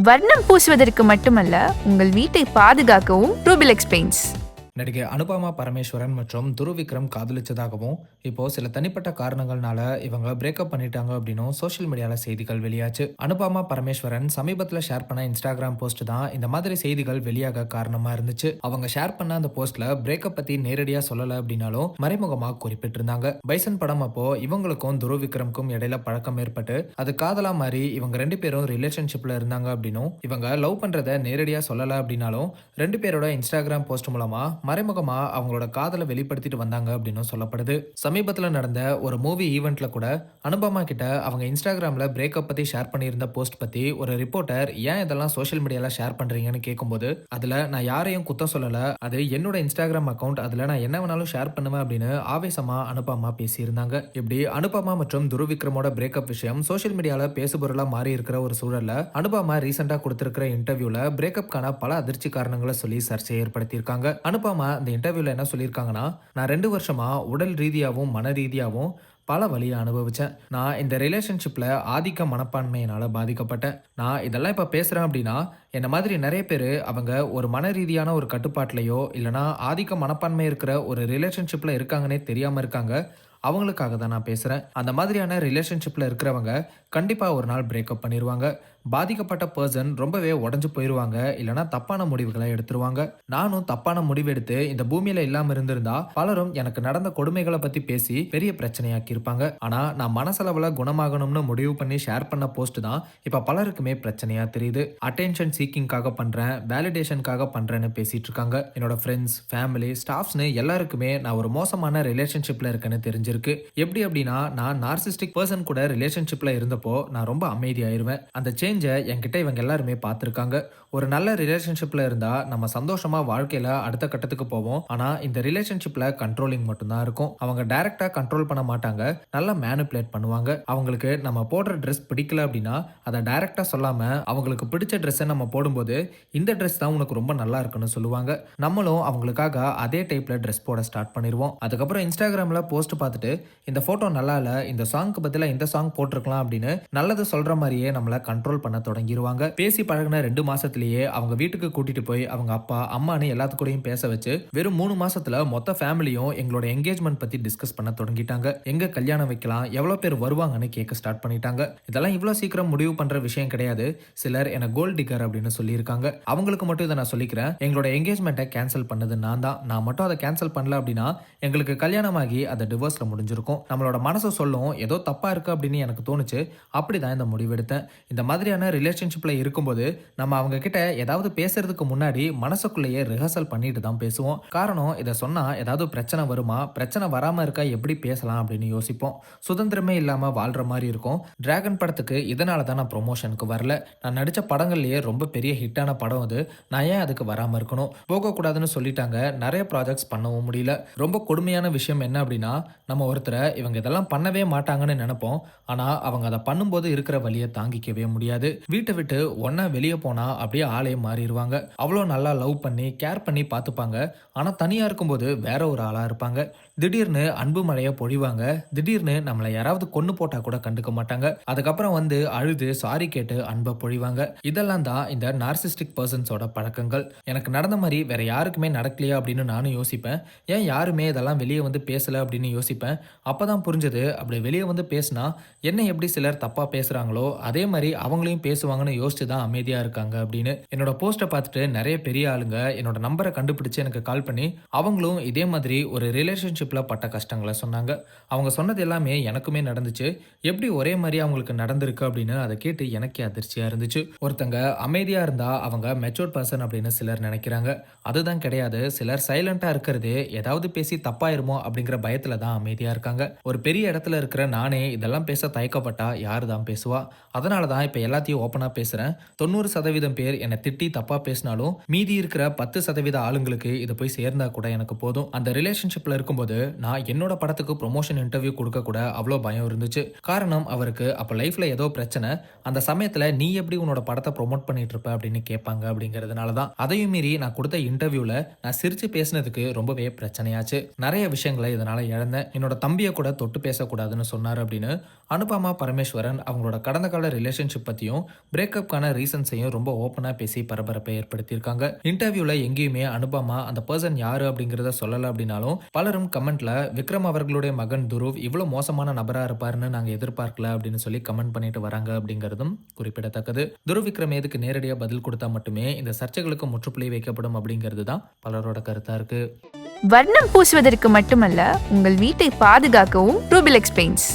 வர்ணம் பூசுவதற்கு மட்டுமல்ல, உங்கள் வீட்டை பாதுகாக்கவும் ரூபிலெக்ஸ் பெயிண்ட்ஸ். நடிகை அனுபமா பரமேஸ்வரன் மற்றும் துருவிக்ரம் காதலிச்சதாகவும் இப்போ சில தனிப்பட்ட காரணங்கள்னால இவங்க பிரேக்கப் பண்ணிட்டாங்க அப்படின்னும் சோஷியல் மீடியால செய்திகள் வெளியாச்சு. அனுபமா பரமேஸ்வரன் சமீபத்தில் ஷேர் பண்ண இன்ஸ்டாகிராம் போஸ்ட் தான் இந்த மாதிரி செய்திகள் வெளியாக காரணமா இருந்துச்சு. அவங்க ஷேர் பண்ண அந்த போஸ்ட்ல பிரேக்கப் பத்தி நேரடியா சொல்லல அப்படின்னாலும் மறைமுகமா குறிப்பிட்டிருந்தாங்க. பைசன் படம் அப்போ இவங்களுக்கும் துருவிக்ரம்க்கும் இடையில பழக்கம் ஏற்பட்டு அது காதலா மாறி இவங்க ரெண்டு பேரும் ரிலேஷன்ஷிப்ல இருந்தாங்க அப்படின்னும் இவங்க லவ் பண்றத நேரடியா சொல்லல அப்படின்னாலும் ரெண்டு பேரோட இன்ஸ்டாகிராம் போஸ்ட் மூலமா மறைமுகமா அவங்களோட காதலை வெளிப்படுத்திட்டு வந்தாங்க அப்படின்னு சொல்லப்படுது. சமீபத்தில் நடந்த ஒரு மூவி ஈவெண்ட்ல கூட அனுபமா கிட்ட அவங்க இன்ஸ்டாகிராம்ல பிரேக்கப் பத்தி ஷேர் பண்ணியிருந்த போஸ்ட் பத்தி ஒரு ரிப்போர்ட்டர் ஏன் இதெல்லாம் சோஷியல் மீடியால ஷேர் பண்றீங்கன்னு கேட்கும்போது அதுல நான் யாரையும் குத்தம் சொல்லல, அது என்னோட இன்ஸ்டாகிராம் அக்கௌண்ட், அதுல நான் என்ன வேணாலும் ஷேர் பண்ணுவேன் அப்படின்னு ஆவேசமா அனுபமா பேசியிருந்தாங்க. இப்படி அனுபமா மற்றும் துருவிக்ரமோட பிரேக்கப் விஷயம் சோஷியல் மீடியால பேசுபொருளா மாறி இருக்கிற ஒரு சூழல்ல அனுபமா ரீசெண்டா கொடுத்திருக்கிற இன்டர்வியூல பிரேக்கப்கான பல அதிர்ச்சி காரணங்களை சொல்லி சர்ச்சையை ஏற்படுத்தியிருக்காங்க. அனுபமா அந்த இன்டர்வியூல என்ன சொல்லியிருக்காங்கன்னா, நான் 2 வருஷமா உடல் ரீதியாகவும் மன ரீதியாகவும் பல வழியை அனுபவிச்சேன். நான் இந்த ரிலேஷன்ஷிப்ல ஆதிக்க மனப்பான்மையினால பாதிக்கப்பட்டேன். நான் இதெல்லாம் இப்ப பேசுறேன் அப்படின்னா என்ன மாதிரி நிறைய பேர் அவங்க ஒரு மன ரீதியான ஒரு கட்டுப்பாட்டிலையோ இல்லைனா ஆதிக்க மனப்பான்மை இருக்கிற ஒரு ரிலேஷன்ஷிப்ல இருக்காங்கன்னே தெரியாம இருக்காங்க. அவங்களுக்காக தான் நான் பேசுறேன். அந்த மாதிரியான ரிலேஷன்ஷிப்ல இருக்கிறவங்க கண்டிப்பா ஒரு நாள் பிரேக்கப் பண்ணிடுவாங்க. பாதிக்கப்பட்ட பர்சன் ரொம்பவே உடஞ்சு போயிருவாங்க, இல்லைனா தப்பான முடிவுகளை எடுத்துருவாங்க. நானும் தப்பான முடிவு எடுத்து இந்த பூமியில இல்லாம இருந்திருந்தா பலரும் எனக்கு நடந்த கொடுமைகளை பத்தி பேசி பெரிய பிரச்சனையாக்கி இருப்பாங்க. ஆனா நான் மனசளவுல குணமாகணும்னு முடிவு பண்ணி ஷேர் பண்ண போஸ்ட் தான் இப்ப பலருக்குமே பிரச்சனையா தெரியுது. அட்டென்ஷன் சீக்கிங்காக பண்றேன், வேலிடேஷனுக்காக பண்றேன்னு பேசிட்டு இருக்காங்க. என்னோட ஃப்ரெண்ட்ஸ், ஃபேமிலி, ஸ்டாஃப்ஸ்னு எல்லாருக்குமே நான் ஒரு மோசமான ரிலேஷன்ஷிப்ல இருக்கேன்னு தெரிஞ்சிருக்கு. எப்படி அப்படின்னா, நான் நார்சிஸ்டிக் பர்சன் கூட ரிலேஷன்ஷிப்ல இருந்தப்போ நான் ரொம்ப அமைதியாயிருவேன். அந்த சேஞ்ச் என்கிட்ட இவங்க எல்லாருமே பார்த்துருக்காங்க. ஒரு நல்ல ரிலேஷன்ஷிப்ல இருந்தா நம்ம சந்தோஷமா வாழ்க்கையில அடுத்த கட்டத்துக்கு போவோம். ஆனா இந்த ரிலேஷன்ஷிப்ல கண்ட்ரோலிங் மட்டும்தான் இருக்கும். அவங்க டைரக்டா கண்ட்ரோல் பண்ண மாட்டாங்க, நல்லா மேனிபுலேட் பண்ணுவாங்க. அவங்களுக்கு நம்ம போடுற ட்ரெஸ் பிடிக்கல அப்படின்னா அதை டைரக்டா சொல்லாம அவங்களுக்கு பிடிச்ச ட்ரெஸ்ஸை நம்ம போடும்போது இந்த ட்ரெஸ் தான் உனக்கு ரொம்ப நல்லா இருக்குன்னு சொல்லுவாங்க. நம்மளும் அவங்களுக்காக அதே டைப்ல ட்ரெஸ் போட ஸ்டார்ட் பண்ணிடுவோம். அதுக்கப்புறம் இன்ஸ்டாகிராம்ல போஸ்ட் பார்த்துட்டு இந்த போட்டோ நல்லா இல்ல, இந்த சாங்க்கு பதிலா இந்த சாங் போட்டிருக்கலாம் அப்படின்னு நல்லது சொல்ற மாதிரியே நம்மளை கண்ட்ரோல் பண்ண தொடங்கிடுவாங்க. பேசி பழகின 2 மாசத்திலேயே அவங்க வீட்டுக்கு கூட்டிட்டு போய் அவங்க அப்பா அம்மானு எல்லாத்துக்கூடயும் பேச வச்சு வெறும் 3 மாசத்துல மொத்த ஃபேமிலியும் எங்களோட என்கேஜ்மெண்ட் பத்தி டிஸ்கஸ் பண்ண தொடங்கிட்டாங்க. எங்க கல்யாணம் வைக்கலாம், எவ்வளவு பேர் வருவாங்கன்னு கேட்க ஸ்டார்ட் பண்ணிட்டாங்க. இதெல்லாம் இவ்வளவு சீக்கிரம் முடிவு பண்ற விஷயம் கிடையாது. சிலர் என்ன கோல்ட் டிகர் அப்படின்னு சொல்லியிருக்காங்க. அவங்களுக்கு மட்டும் இதை நான் சொல்லிக்கிறேன், எங்களோட என்கேஜ்மெண்ட்டை கேன்சல் பண்ணது நான் தான். நான் மட்டும் அதை கேன்சல் பண்ணல அப்படின்னா எங்களுக்கு கல்யாணமாகி அதை டிவோர்ஸ்ல முடிஞ்சிருக்கும். நம்மளோட மனசு சொல்லும் ஏதோ தப்பா இருக்கு அப்படின்னு எனக்கு தோணுச்சு. அப்படிதான் இந்த முடிவெடுத்தேன். இந்த மாதிரியான ரிலேஷன்ஷிப்ல இருக்கும்போது நம்ம அவங்க கிட்ட ஏதாவது பேசுறதுக்கு முன்னாடி மனசுக்குள்ளேயே ரிஹர்சல் பண்ணிட்டு தான் பேசுவோம். காரணம், இதை சொன்னா ஏதாவது பிரச்சனை வருமா, பிரச்சனை வராம இருக்கா, எப்படி பேசலாம் அப்படின்னு யோசிப்போம். சுதந்திரமே இல்லாம வாழ்ற மாதிரி இருக்கும். டிராகன் படத்துக்கு இதனால தான் நான் ப்ரொமோஷனுக்கு வரல. நான் நடிச்ச படங்கள்லயே ரொம்ப பெரிய ஹிட்டான படம் அது. நான் ஏன் அதுக்கு வராம இருக்கணும்? போகக்கூடாதுன்னு சொல்லிட்டாங்க. நிறைய ப்ராஜெக்ட்ஸ் பண்ணவும் முடியல. ரொம்ப கொடுமையான விஷயம் என்ன அப்படின்னா, நம்ம ஒருத்தரை இவங்க இதெல்லாம் பண்ணவே மாட்டாங்கன்னு நினைப்போம். ஆனா அவங்க அதை பண்ணும்போது இருக்கிற வலியை தாங்கிக்கவே முடியாது. வீட்டை விட்டு ஒன்னா வெளியே போனா அப்படியே ஆளே மாறிடுவாங்க. அவ்வளோ நல்லா லவ் பண்ணி கேர் பண்ணி பார்த்துப்பாங்க. ஆனா தனியா இருக்கும்போது வேற ஒரு ஆளா இருப்பாங்க. திடீர்னு அன்பு மழைய பொழிவாங்க. திடீர்னு நம்மளை யாராவது கொன்னு போட்டா கூட கண்டுக்க மாட்டாங்க. அதுக்கப்புறம் வந்து அழுது சாரி கேட்டு அன்பை பொழிவாங்க. இதெல்லாம் தான் இந்த நார்சிஸ்டிக் பர்சன்ஸோட பழக்கங்கள். எனக்கு நடந்த மாதிரி வேற யாருக்குமே நடக்கலையா அப்படின்னு நானும் யோசிப்பேன். ஏன் யாருமே இதெல்லாம் வெளியே வந்து பேசல அப்படின்னு யோசிப்பேன். அப்பதான் புரிஞ்சது, அப்படி வெளியே வந்து பேசினா என்ன எப்படி சிலர் தப்பா பேசுறாங்களோ அதே மாதிரி அவங்களையும் பேசுவாங்கன்னு யோசிச்சு தான் அமைதியா இருக்காங்க அப்படின்னு. என்னோட போஸ்ட்டை பார்த்துட்டு நிறைய பெரிய ஆளுங்க என்னோட நம்பரை கண்டுபிடிச்சு எனக்கு கால் பண்ணி அவங்களும் இதே மாதிரி ஒரு ரிலேஷன்ஷிப்ல பட்ட கஷ்டங்களை சொன்னாங்க. அவங்க சொன்னது எல்லாமே எனக்குமே நடந்துச்சு. எப்படி ஒரே மாதிரி அவங்களுக்கு நடந்திருக்கு அப்படின்னு அதை கேட்டு எனக்கே அதிர்ச்சியா இருந்துச்சு. ஒருத்தங்க அமைதியா இருந்தா அவங்க மெச்சூர்ட் பர்சன் அப்படின்னு சிலர் நினைக்கிறாங்க. அதுதான் கிடையாது. சிலர் சைலண்டா இருக்கிறது ஏதாவது பேசி தப்பாயிருமோ அப்படிங்கிற பயத்துல தான் அமைதியா இருக்காங்க. ஒரு பெரிய இடத்துல இருக்கிற நானே இதெல்லாம் பேச தயக்கப்பட்டா யாரு தான் பேசுவா? அதனால தான் இப்ப எல்லாத்தையும் ஓப்பனா பேசுறேன். 90% பேர் என்னை திட்டி தப்பா பேசினாலும் மீதி இருக்கிற 10% ஆளுங்களுக்கு இது போய் சேர்ந்தா கூட எனக்கு போதும். அந்த ரிலேஷன்ஷிப்ல இருக்கும்போது நான் என்னோட படத்துக்கு ப்ரொமோஷன் இன்டர்வியூ கொடுக்க கூட அவ்வளோ பயம் இருந்துச்சு. காரணம், அவருக்கு அப்ப லைஃப்ல ஏதோ பிரச்சனை. அந்த சமயத்துல நீ எப்படி உன்னோட படத்தை ப்ரொமோட் பண்ணிட்டு இருப்ப அப்படின்னு கேட்பாங்க. அப்படிங்கிறதுனால தான் அதையும் மீறி நான் கொடுத்த இன்டர்வியூல நான் சிரிச்சு பேசினதுக்கு ரொம்பவே பிரச்சனையாச்சு. நிறைய விஷயங்களை இதனால இழந்தேன். என்னோட தம்பியை கூட தொட்டு பேசக்கூடாதுன்னு சொன்னார் அப்படின்னு அனுபமா பரமேஸ்வரன் அவங்களோட கடந்த கால ரிலேஷன்ஷிப் பத்தியும் பத்தியும் பிரேக்கப்கான ரீசன்ஸையும் ரொம்ப ஓப்பனா பேசி பரபரப்பை ஏற்படுத்தியிருக்காங்க. இன்டர்வியூல எங்கேயுமே அனுபமா அந்த பர்சன் யாரு அப்படிங்கறத சொல்லல அப்படின்னாலும் பலரும் கமெண்ட்ல விக்ரம் அவர்களுடைய மகன் துருவ் இவ்வளவு மோசமான நபரா இருப்பாருன்னு நாங்க எதிர்பார்க்கல அப்படின்னு சொல்லி கமெண்ட் பண்ணிட்டு வராங்க அப்படிங்கறதும் குறிப்பிடத்தக்கது. துருவ் விக்ரம் எதுக்கு நேரடியா பதில் கொடுத்தா மட்டுமே இந்த சர்ச்சைகளுக்கு முற்றுப்புள்ளி வைக்கப்படும் அப்படிங்கிறது தான் பலரோட கருத்தா இருக்கு. வர்ணம் பூசுவதற்கு மட்டுமல்ல, உங்கள் வீட்டை பாதுகாக்கவும் ரூபிலெக்ஸ் பெயிண்ட்ஸ்.